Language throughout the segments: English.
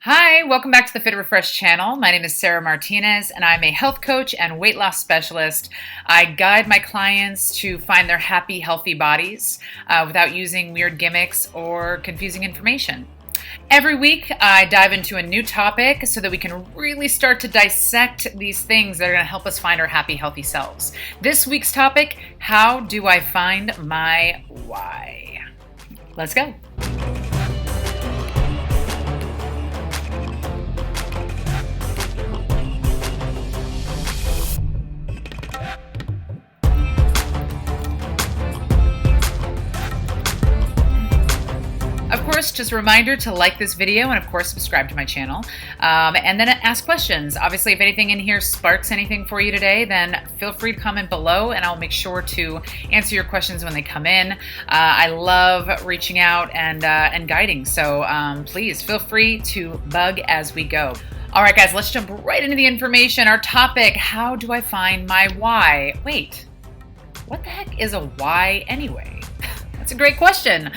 Hi, welcome back to the Fit Refresh channel. My name is Sarah Martinez, and I'm a health coach and weight loss specialist. I guide my clients to find their happy, healthy bodies without using weird gimmicks or confusing information. Every week, I dive into a new topic so that we can really start to dissect these things that are going to help us find our happy, healthy selves. This week's topic: how do I find my why? Let's go. Of course, just a reminder to like this video and of course subscribe to my channel, and then ask questions. Obviously, if anything in here sparks anything for you today, then feel free to comment below and I'll make sure to answer your questions when they come in. I love reaching out and guiding, so please feel free to bug as we go. All right, guys, let's jump right into the information. Our topic: how do I find my why? Wait, what the heck is a why anyway? That's a great question.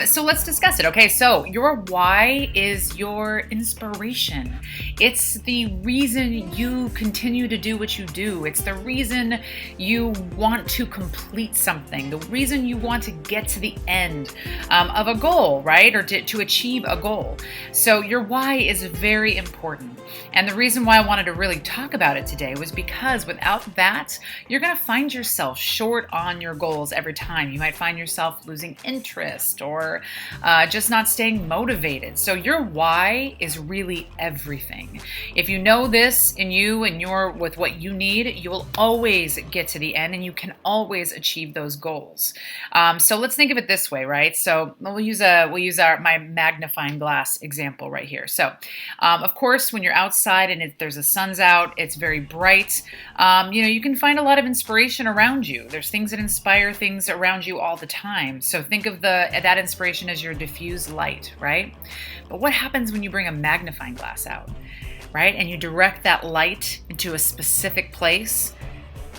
So let's discuss it. Okay, so your why is your inspiration. It's the reason you continue to do what you do. It's the reason you want to complete something, the reason you want to get to the end of a goal, right? Or to achieve a goal. So your why is very important. And the reason why I wanted to really talk about it today was because without that, you're going to find yourself short on your goals every time. You might find yourself losing interest or just not staying motivated. So your why is really everything. If you know this in you and you're with what you need, you will always get to the end and you can always achieve those goals. So let's think of it this way, right? So we'll use my magnifying glass example right here. So of course, when you're outside and there's the sun's out, it's very bright. You can find a lot of inspiration around you. There's things that inspire things around you all the time. So think of that inspiration as your diffuse light, right? But what happens when you bring a magnifying glass out, right? And you direct that light into a specific place?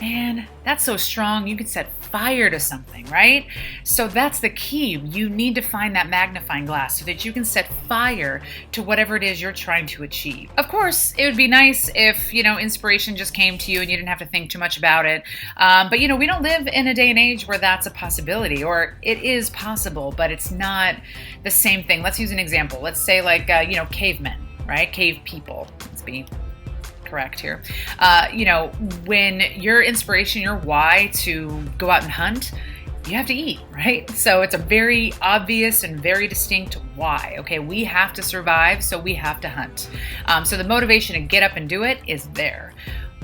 Man, that's so strong, you could set fire to something, right? So that's the key. You need to find that magnifying glass so that you can set fire to whatever it is you're trying to achieve. Of course, it would be nice if, inspiration just came to you and you didn't have to think too much about it. But we don't live in a day and age where that's a possibility, or it is possible, but it's not the same thing. Let's use an example. Let's say cavemen, right? Cave people. Let's be correct here. When your inspiration, your why to go out and hunt, you have to eat, right? So it's a very obvious and very distinct why. Okay, we have to survive, so we have to hunt. So the motivation to get up and do it is there.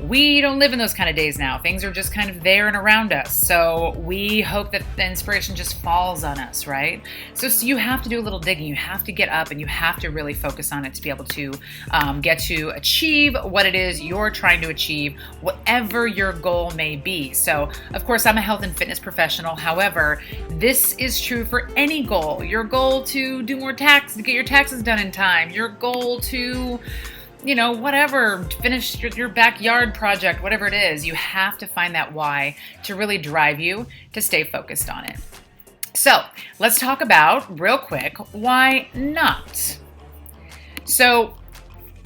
We don't live in those kind of days now. Things are just kind of there and around us. So we hope that the inspiration just falls on us, right? So you have to do a little digging. You have to get up and you have to really focus on it to be able to get to achieve what it is you're trying to achieve, whatever your goal may be. So, of course, I'm a health and fitness professional. However, this is true for any goal. Your goal to do more taxes, to get your taxes done in time. Your goal to whatever, finish your backyard project, whatever it is, you have to find that why to really drive you to stay focused on it. So let's talk about, real quick, why not? So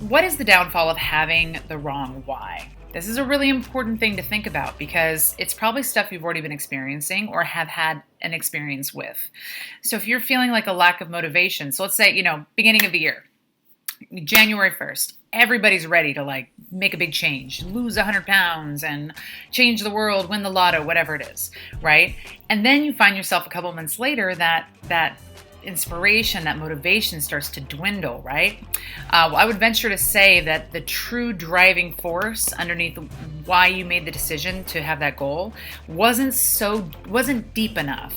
what is the downfall of having the wrong why? This is a really important thing to think about because it's probably stuff you've already been experiencing or have had an experience with. So if you're feeling like a lack of motivation, so let's say, beginning of the year, January 1st, everybody's ready to make a big change, lose 100 pounds and change the world, win the lotto, whatever it is, right? And then you find yourself a couple months later that inspiration, that motivation starts to dwindle, right? I would venture to say that the true driving force underneath why you made the decision to have that goal wasn't deep enough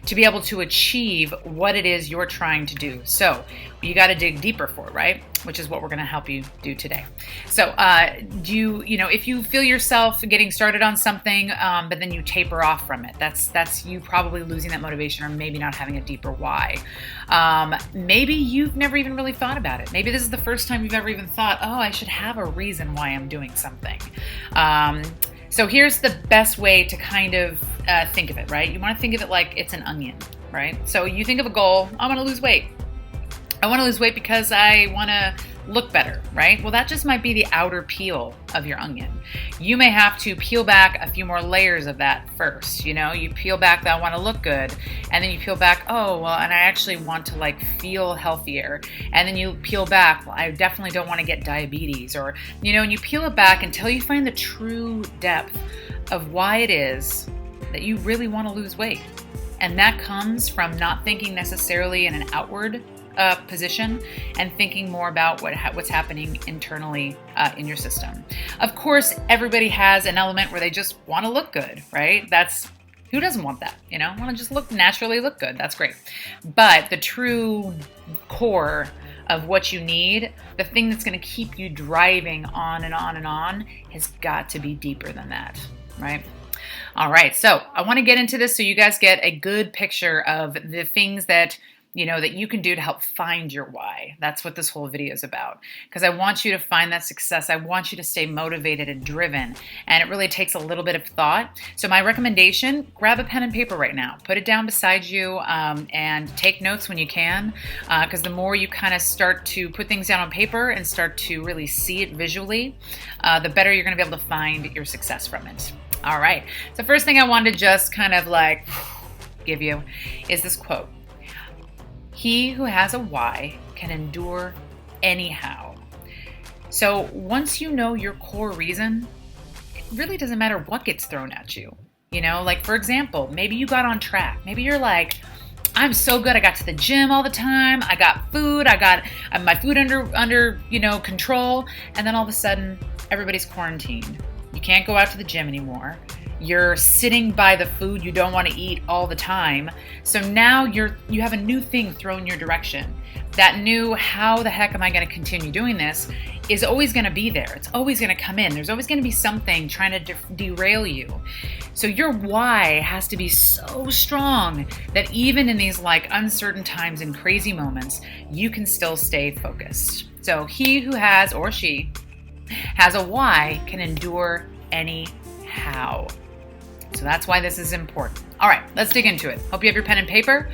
to be able to achieve what it is you're trying to do. So you got to dig deeper for it, right? Which is what we're going to help you do today. So if you feel yourself getting started on something, but then you taper off from it, that's you probably losing that motivation or maybe not having a deeper why. Maybe you've never even really thought about it. Maybe this is the first time you've ever even thought, oh, I should have a reason why I'm doing something. So here's the best way to kind of think of it, right? You want to think of it like it's an onion, right? So you think of a goal, I want to lose weight. I want to lose weight because I want to look better, right? Well, that just might be the outer peel of your onion. You may have to peel back a few more layers of that first. You know, you peel back that I want to look good, and then you peel back, oh, well, and I actually want to like feel healthier. And then you peel back, well, I definitely don't want to get diabetes, or, you know, and you peel it back until you find the true depth of why it is that you really want to lose weight. And that comes from not thinking necessarily in an outward position and thinking more about what's happening internally in your system. Of course, everybody has an element where they just want to look good, right? Who doesn't want that? You know, want to just naturally look good. That's great. But the true core of what you need, the thing that's going to keep you driving on and on and on, has got to be deeper than that, right? All right, so I want to get into this so you guys get a good picture of the things that that you can do to help find your why. That's what this whole video is about. Because I want you to find that success. I want you to stay motivated and driven. And it really takes a little bit of thought. So my recommendation, grab a pen and paper right now. Put it down beside you and take notes when you can. Because the more you kind of start to put things down on paper and start to really see it visually, the better you're going to be able to find your success from it. All right. So first thing I wanted to just kind of like give you is this quote. He who has a why can endure anyhow. So once you know your core reason, it really doesn't matter what gets thrown at you. Like for example, maybe you got on track. Maybe you're like, I'm so good. I got to the gym all the time. I got food. I got my food under control. And then all of a sudden, everybody's quarantined. You can't go out to the gym anymore. You're sitting by the food you don't want to eat all the time. So now you have a new thing thrown your direction. That new, how the heck am I going to continue doing this, is always going to be there. It's always going to come in. There's always going to be something trying to derail you. So your why has to be so strong that even in these like uncertain times and crazy moments, you can still stay focused. So he who has, or she has a why can endure any how. So that's why this is important. All right, let's dig into it. Hope you have your pen and paper.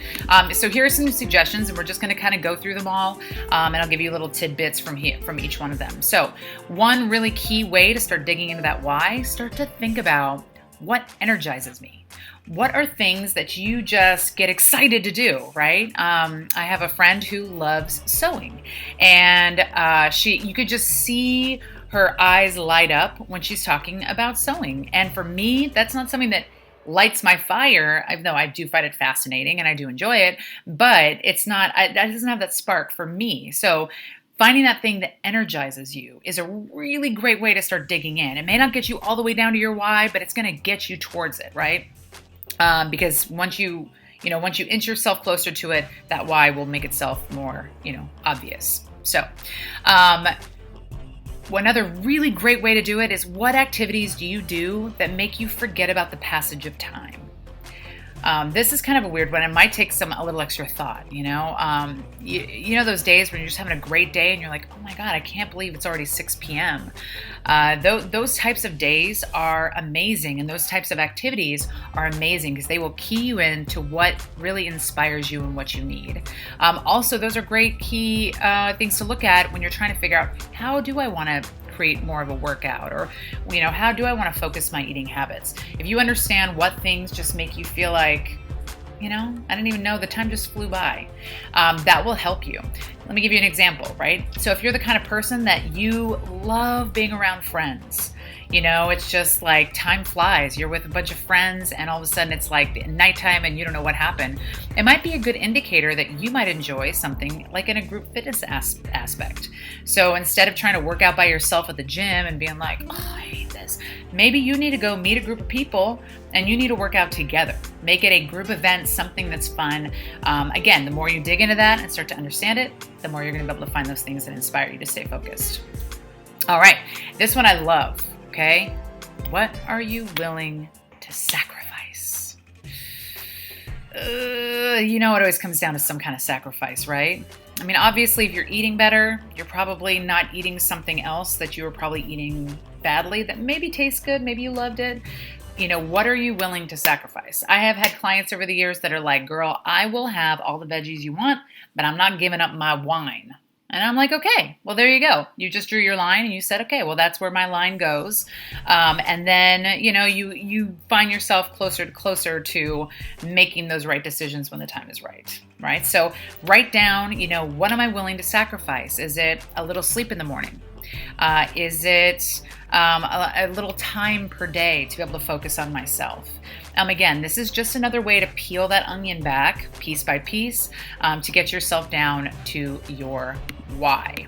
So here are some suggestions, and we're just going to kind of go through them all, and I'll give you little tidbits from each one of them. So one really key way to start digging into that why, start to think about what energizes me. What are things that you just get excited to do, right? I have a friend who loves sewing, and you could just see her eyes light up when she's talking about sewing. And for me, that's not something that lights my fire, though I do find it fascinating and I do enjoy it, but that doesn't have that spark for me. So finding that thing that energizes you is a really great way to start digging in. It may not get you all the way down to your why, but it's going to get you towards it, right? Because once you inch yourself closer to it, that why will make itself more, obvious. So, another really great way to do it is, what activities do you do that make you forget about the passage of time? This is kind of a weird one. It might take a little extra thought, you know those days when you're just having a great day and you're like, oh my God, I can't believe it's already 6 p.m. Those types of days are amazing, and those types of activities are amazing because they will key you into what really inspires you and what you need. Also, those are great key things to look at when you're trying to figure out, how do I want to create more of a workout, or how do I want to focus my eating habits? If you understand what things just make you feel like, I didn't even know, the time just flew by, that will help you. Let me give you an example, right? So if you're the kind of person that you love being around friends, it's just like time flies. You're with a bunch of friends and all of a sudden it's like nighttime and you don't know what happened. It might be a good indicator that you might enjoy something like in a group fitness aspect. So instead of trying to work out by yourself at the gym and being like, oh, I hate this, maybe you need to go meet a group of people and you need to work out together. Make it a group event, something that's fun. Again, the more you dig into that and start to understand it, the more you're going to be able to find those things that inspire you to stay focused. All right, this one I love. Okay, what are you willing to sacrifice? It always comes down to some kind of sacrifice, right? I mean, obviously, if you're eating better, you're probably not eating something else that you were probably eating badly that maybe tastes good, maybe you loved it. what are you willing to sacrifice? I have had clients over the years that are like, girl, I will have all the veggies you want, but I'm not giving up my wine. And I'm like, okay, well, there you go. You just drew your line and you said, okay, well, that's where my line goes. And then, you find yourself closer to making those right decisions when the time is right, right? So write down, what am I willing to sacrifice? Is it a little sleep in the morning? Is it a little time per day to be able to focus on myself? Again, this is just another way to peel that onion back piece by piece to get yourself down to your why.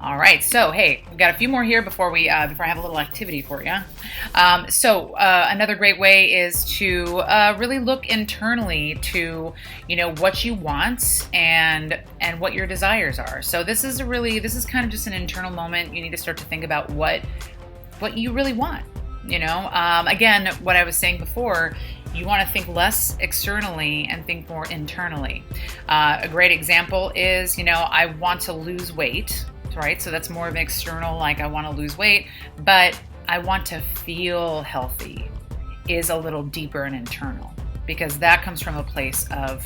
All right, so hey, we've got a few more here before I have a little activity for you. Another great way is to really look internally to what you want and what your desires are. So this is kind of just an internal moment. You need to start to think about what you really want. Again, what I was saying before, you want to think less externally and think more internally. A great example is, I want to lose weight, right? So that's more of an external, like I want to lose weight, but I want to feel healthy is a little deeper and internal, because that comes from a place of,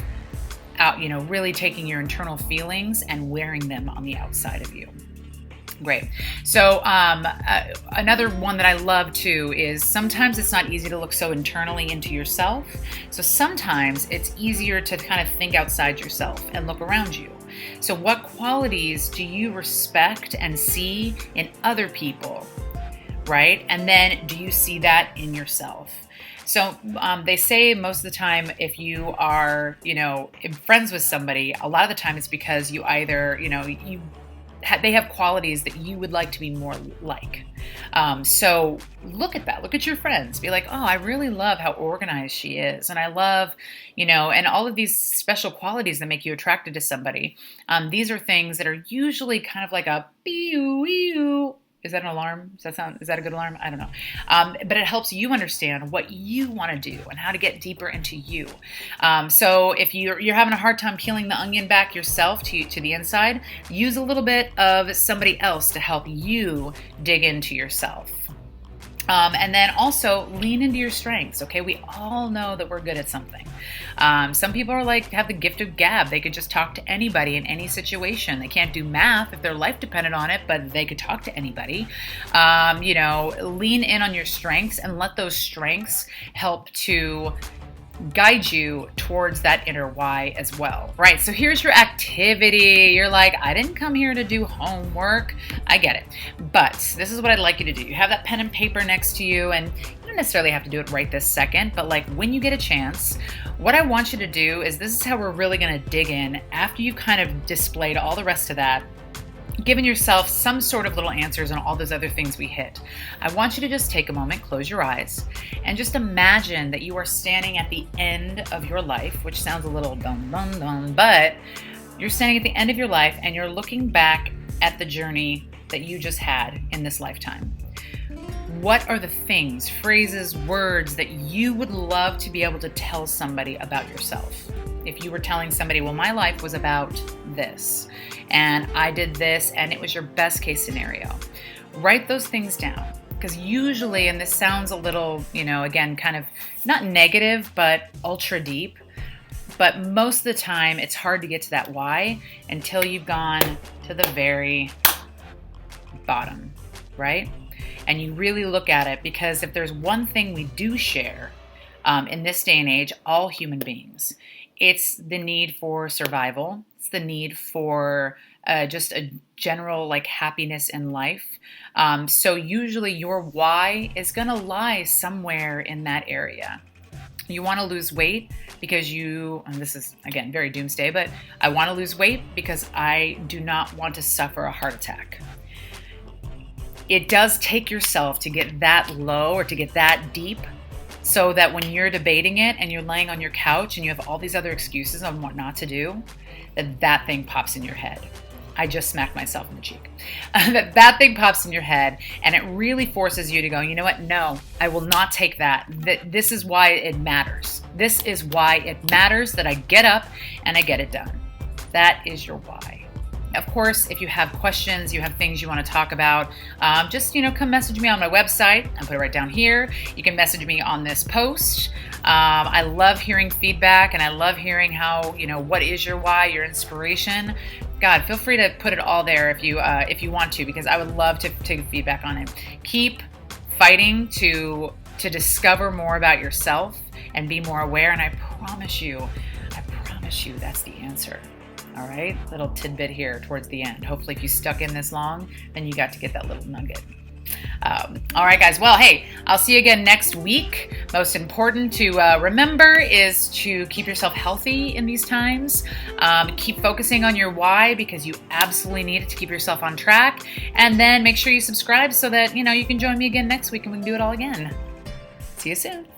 really taking your internal feelings and wearing them on the outside of you. Great. So another one that I love too is sometimes it's not easy to look so internally into yourself. So sometimes it's easier to kind of think outside yourself and look around you. So what qualities do you respect and see in other people, right? And then do you see that in yourself? So they say most of the time, if you are, friends with somebody, a lot of the time it's because you either, they have qualities that you would like to be more like. So look at that. Look at your friends. Be like, oh, I really love how organized she is. And I love, and all of these special qualities that make you attracted to somebody. These are things that are usually kind of like a pew. Is that an alarm? Is that a good alarm? I don't know. But it helps you understand what you want to do and how to get deeper into you. So if you're having a hard time peeling the onion back yourself to the inside, use a little bit of somebody else to help you dig into yourself. And then also lean into your strengths. Okay, we all know that we're good at something. Some people are have the gift of gab. They could just talk to anybody in any situation. They can't do math if their life depended on it, but they could talk to anybody. Lean in on your strengths and let those strengths help to guide you towards that inner why as well. Right, so here's your activity. You're like, I didn't come here to do homework. I get it. But this is what I'd like you to do. You have that pen and paper next to you, and you don't necessarily have to do it right this second, but when you get a chance, what I want you to do is, this is how we're really going to dig in after you've kind of displayed all the rest of that, giving yourself some sort of little answers on all those other things we hit. I want you to just take a moment, close your eyes, and just imagine that you are standing at the end of your life, which sounds a little dum, but you're standing at the end of your life and you're looking back at the journey that you just had in this lifetime. What are the things, phrases, words that you would love to be able to tell somebody about yourself? If you were telling somebody, well, my life was about this, and I did this, and it was your best case scenario. Write those things down, because usually, and this sounds a little, again, kind of not negative, but ultra deep, but most of the time, it's hard to get to that why until you've gone to the very bottom, right? And you really look at it, because if there's one thing we do share in this day and age, all human beings, it's the need for survival. It's the need for just a general happiness in life. So usually your why is going to lie somewhere in that area. You want to lose weight because and this is, again, very doomsday, but I want to lose weight because I do not want to suffer a heart attack. It does take yourself to get that low or to get that deep, so that when you're debating it and you're laying on your couch and you have all these other excuses on what not to do, that thing pops in your head. I just smacked myself in the cheek. that thing pops in your head, and it really forces you to go, you know what? No, I will not take that. This is why it matters. This is why it matters that I get up and I get it done. That is your why. of course, if you have questions, you have things you want to talk about, just, come message me on my website. I'll put it right down here. You can message me on this post. I love hearing feedback, and I love hearing how, what is your why, your inspiration. God, feel free to put it all there if you want to, because I would love to take feedback on it. Keep fighting to discover more about yourself and be more aware, and I promise you that's the answer. All right, little tidbit here towards the end. Hopefully if you stuck in this long, then you got to get that little nugget. All right, guys. Well, hey, I'll see you again next week. Most important to remember is to keep yourself healthy in these times. Keep focusing on your why, because you absolutely need it to keep yourself on track. And then make sure you subscribe so that, you can join me again next week and we can do it all again. See you soon.